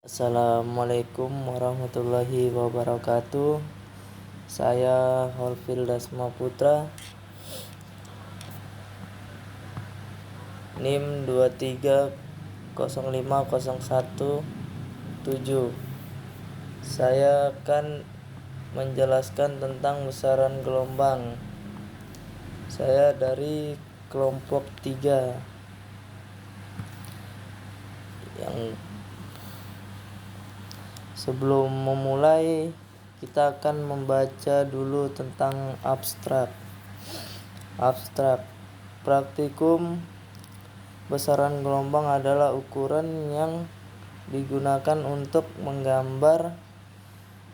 Assalamualaikum warahmatullahi wabarakatuh. Saya Holfil Dasma Putra, NIM 23050117. Saya akan menjelaskan tentang besaran gelombang. Saya dari kelompok 3 yang sebelum memulai, kita akan membaca dulu tentang abstrak. Praktikum besaran gelombang adalah ukuran yang digunakan untuk menggambar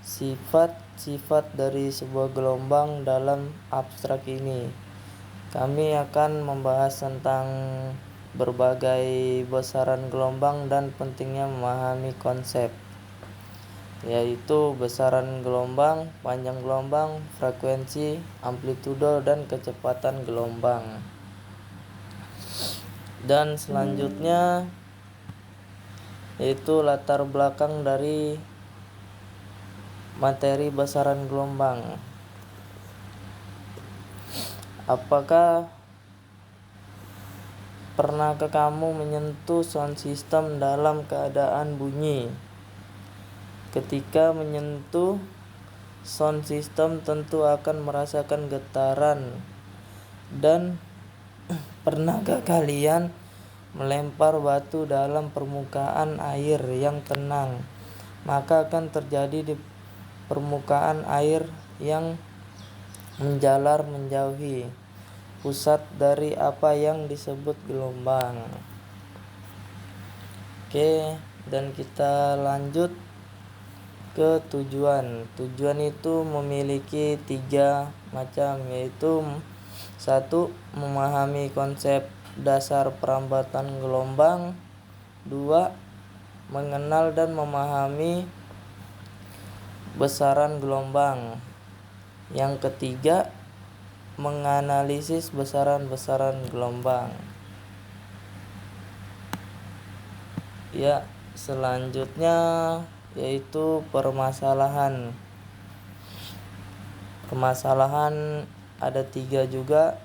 sifat-sifat dari sebuah gelombang. Dalam abstrak ini, kami akan membahas tentang berbagai besaran gelombang dan pentingnya memahami konsep, yaitu besaran gelombang, panjang gelombang, frekuensi, amplitudo, dan kecepatan gelombang. Dan selanjutnya yaitu latar belakang dari materi besaran gelombang. Apakah pernahkah kamu menyentuh sound system dalam keadaan bunyi? Ketika menyentuh sound system tentu akan merasakan getaran. Dan pernahkah kalian melempar batu dalam permukaan air yang tenang? Maka akan terjadi di permukaan air yang menjalar menjauhi pusat dari apa yang disebut gelombang. Oke, dan kita lanjut ke tujuan. Tujuan itu memiliki 3 macam, yaitu 1. Memahami konsep dasar perambatan gelombang. 2. Mengenal dan memahami besaran gelombang. Yang ketiga, menganalisis besaran-besaran gelombang. Ya, selanjutnya yaitu permasalahan. Permasalahan ada 3 juga,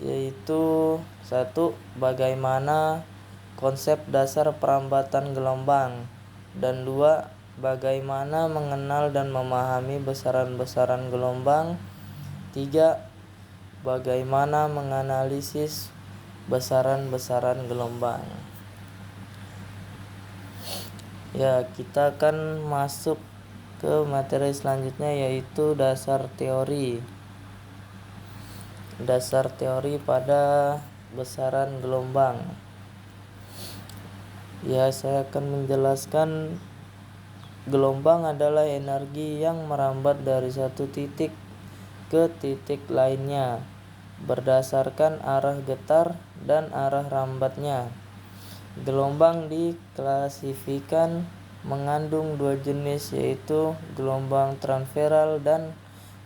yaitu 1. Bagaimana konsep dasar perambatan gelombang. Dan 2. Bagaimana mengenal dan memahami besaran-besaran gelombang. 3. Bagaimana menganalisis besaran-besaran gelombang. Ya, kita akan masuk ke materi selanjutnya, yaitu dasar teori. Dasar teori pada besaran gelombang. Ya, saya akan menjelaskan gelombang adalah energi yang merambat dari satu titik ke titik lainnya berdasarkan arah getar dan arah rambatnya. Gelombang diklasifikasikan mengandung 2 jenis, yaitu gelombang transversal dan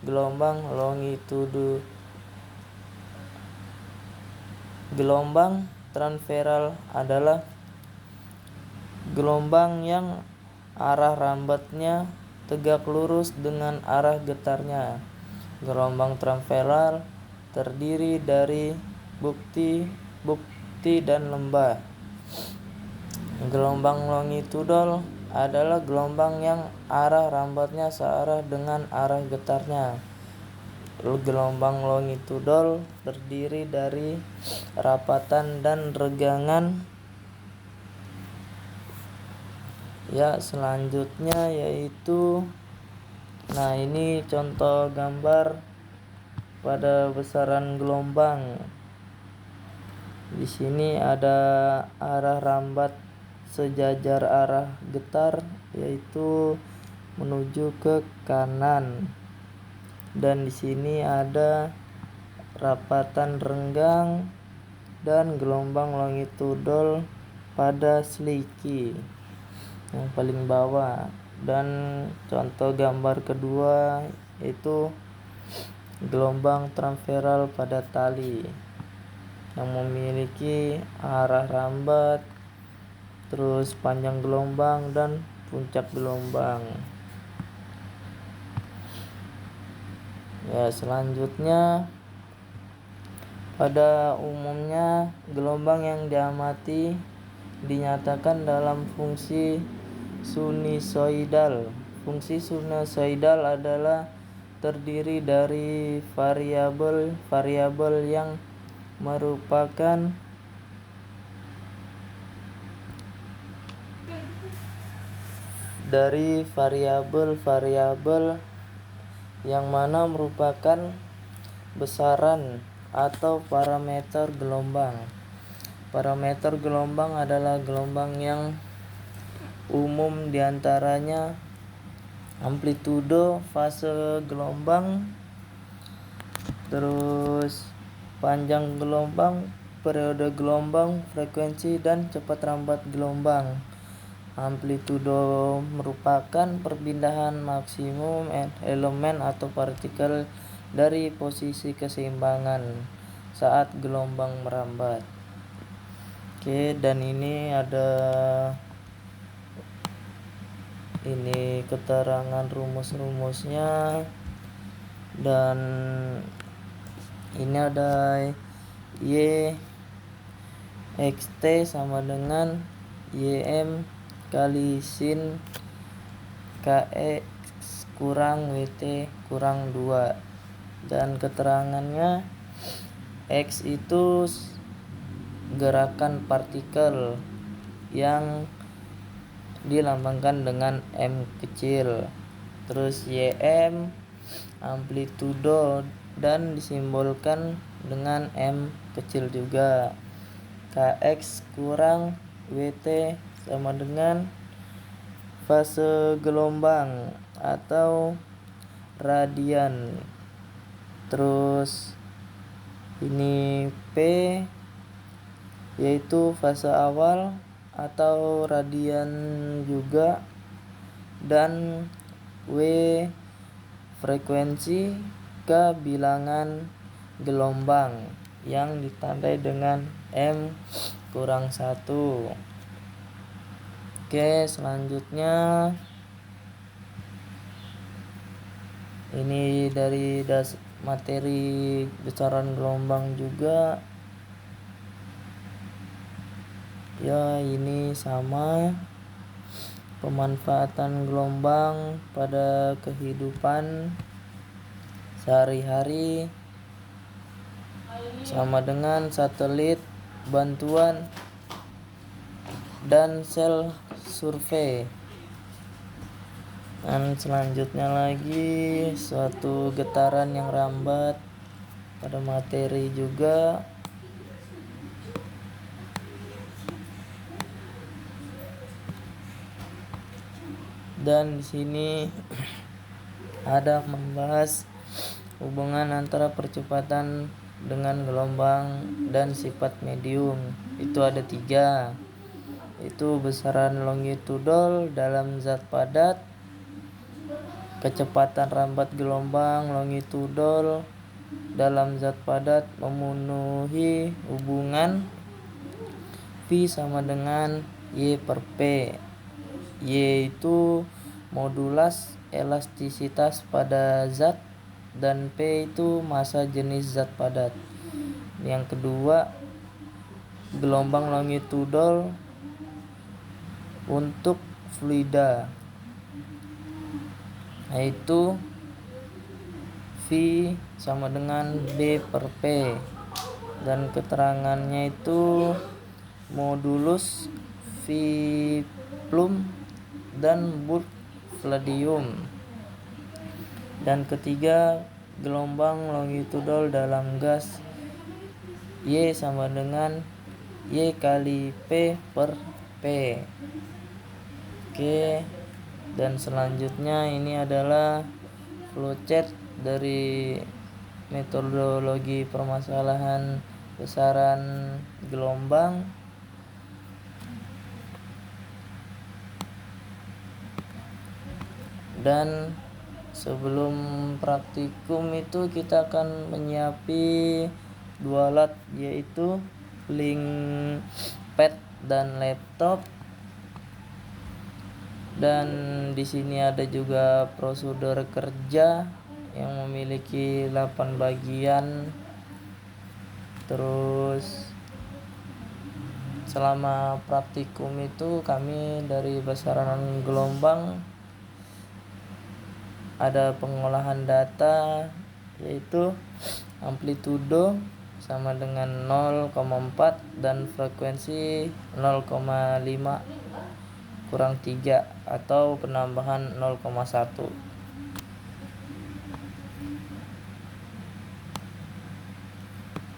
gelombang longitudinal. Gelombang transversal adalah gelombang yang arah rambatnya tegak lurus dengan arah getarnya. Gelombang transversal terdiri dari bukti dan lembah. Gelombang longitudinal adalah gelombang yang arah rambatnya searah dengan arah getarnya. Gelombang longitudinal terdiri dari rapatan dan regangan. Ya, selanjutnya yaitu ini contoh gambar pada besaran gelombang. Di sini ada arah rambat sejajar arah getar, yaitu menuju ke kanan. Dan di sini ada rapatan renggang dan gelombang longitudinal pada sliki yang paling bawah. Dan contoh gambar kedua yaitu gelombang transversal pada tali yang memiliki arah rambat, terus panjang gelombang dan puncak gelombang. Ya, selanjutnya pada umumnya gelombang yang diamati dinyatakan dalam fungsi sinusoidal. Fungsi sinusoidal adalah terdiri dari variabel-variabel yang merupakan yang mana merupakan besaran atau parameter gelombang. Parameter gelombang adalah gelombang yang umum diantaranya amplitudo fase gelombang, terus panjang gelombang, periode gelombang, frekuensi, dan cepat rambat gelombang. Amplitudo merupakan perpindahan maksimum elemen atau partikel dari posisi keseimbangan saat gelombang merambat. Oke, dan ini ada keterangan rumus-rumusnya, dan ini ada Y xt sama dengan Ym kali sin Kx kurang Wt kurang 2, dan keterangannya X itu gerakan partikel yang dilambangkan dengan M kecil, terus Ym amplitudo dan disimbolkan dengan M kecil juga. Kx kurang Wt sama dengan fase gelombang atau radian. Terus ini P yaitu fase awal atau radian juga, dan W frekuensi ke bilangan gelombang yang ditandai dengan M kurang 1. Oke, selanjutnya ini dari materi besaran gelombang juga. Ya, ini sama pemanfaatan gelombang pada kehidupan sehari-hari sama dengan satelit, bantuan, dan sel survei. Dan selanjutnya lagi suatu getaran yang rambat pada materi juga. Dan di sini ada membahas hubungan antara percepatan dengan gelombang dan sifat medium. Itu ada 3, itu besaran longitudol dalam zat padat, kecepatan rambat gelombang longitudol dalam zat padat memenuhi hubungan V sama dengan Y per P. Y itu modulus elastisitas pada zat, dan P itu massa jenis zat padat. Yang kedua, gelombang longitudol untuk fluida, yaitu V sama dengan B per P, dan keterangannya itu modulus V plum dan bulk palladium. Dan ketiga, gelombang longitudol dalam gas, Y sama dengan Y kali P per P. Oke, dan selanjutnya ini adalah flowchart dari metodologi permasalahan besaran gelombang. Dan sebelum praktikum itu kita akan menyiapi 2 alat, yaitu link pad dan laptop. Dan di sini ada juga prosedur kerja yang memiliki 8 bagian. Terus selama praktikum itu kami dari besaran gelombang ada pengolahan data, yaitu amplitudo sama dengan 0,4 dan frekuensi 0,5 kurang 3 atau penambahan 0,1.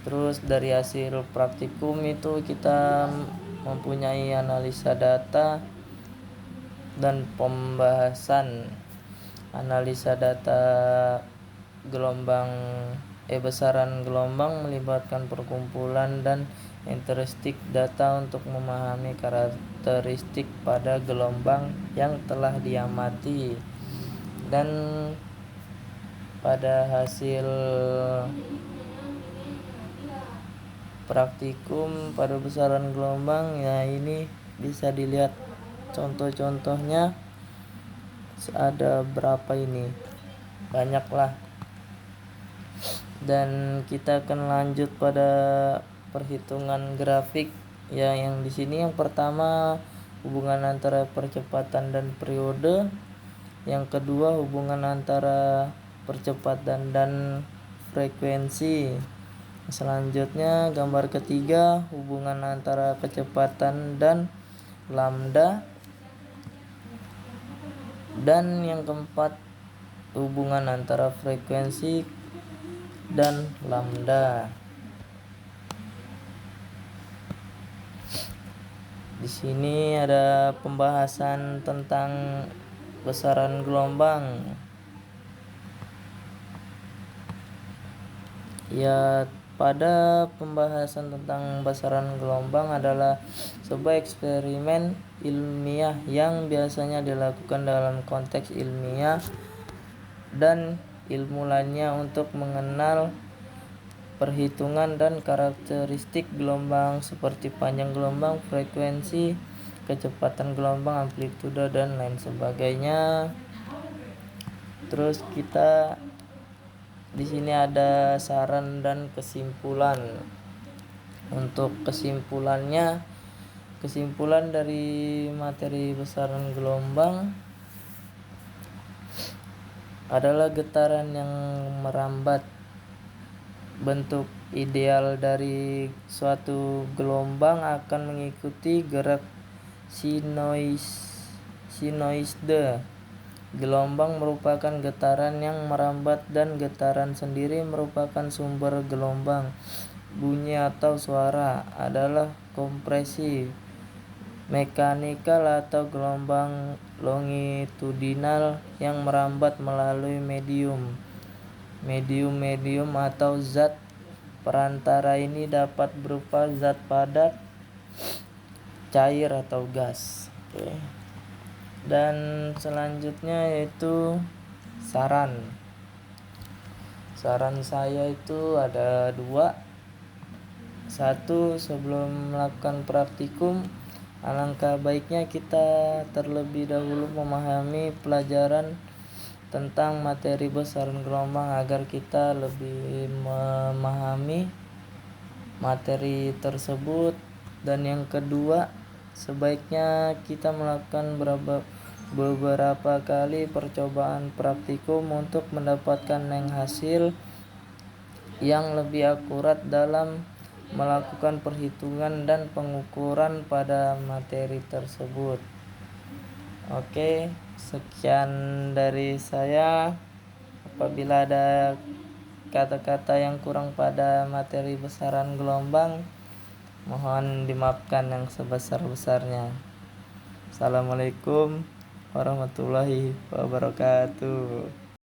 Terus dari hasil praktikum itu kita mempunyai analisa data dan pembahasan. Analisa data gelombang besaran gelombang melibatkan perkumpulan dan heuristik data untuk memahami karakteristik pada gelombang yang telah diamati. Dan pada hasil praktikum pada besaran gelombang, ya ini bisa dilihat contoh-contohnya. Ada berapa ini, banyak lah. Dan kita akan lanjut pada perhitungan grafik ya, yang di sini yang pertama hubungan antara percepatan dan periode, yang kedua hubungan antara percepatan dan frekuensi, selanjutnya gambar ketiga hubungan antara kecepatan dan lambda, dan yang keempat hubungan antara frekuensi dan lambda. Di sini ada pembahasan tentang besaran gelombang. Ya, pada pembahasan tentang besaran gelombang adalah sebuah eksperimen ilmiah yang biasanya dilakukan dalam konteks ilmiah dan ilmu lainnya untuk mengenal perhitungan dan karakteristik gelombang seperti panjang gelombang, frekuensi, kecepatan gelombang, amplitudo, dan lain sebagainya. Terus kita di sini ada saran dan kesimpulan. Untuk kesimpulan dari materi besaran gelombang adalah getaran yang merambat. Bentuk ideal dari suatu gelombang akan mengikuti gerak sinusoide. Gelombang merupakan getaran yang merambat dan getaran sendiri merupakan sumber gelombang. Bunyi atau suara adalah kompresi mekanikal atau gelombang longitudinal yang merambat melalui medium atau zat. Perantara ini dapat berupa zat padat, cair, atau gas. Oke. Dan selanjutnya yaitu saran saya itu ada 2. 1, sebelum melakukan praktikum, alangkah baiknya kita terlebih dahulu memahami pelajaran tentang materi besaran gelombang agar kita lebih memahami materi tersebut. Dan yang kedua, sebaiknya kita melakukan beberapa kali percobaan praktikum untuk mendapatkan hasil yang lebih akurat dalam melakukan perhitungan dan pengukuran pada materi tersebut. Oke, sekian dari saya. Apabila ada kata-kata yang kurang pada materi besaran gelombang, mohon dimaafkan yang sebesar-besarnya. Assalamualaikum warahmatullahi wabarakatuh.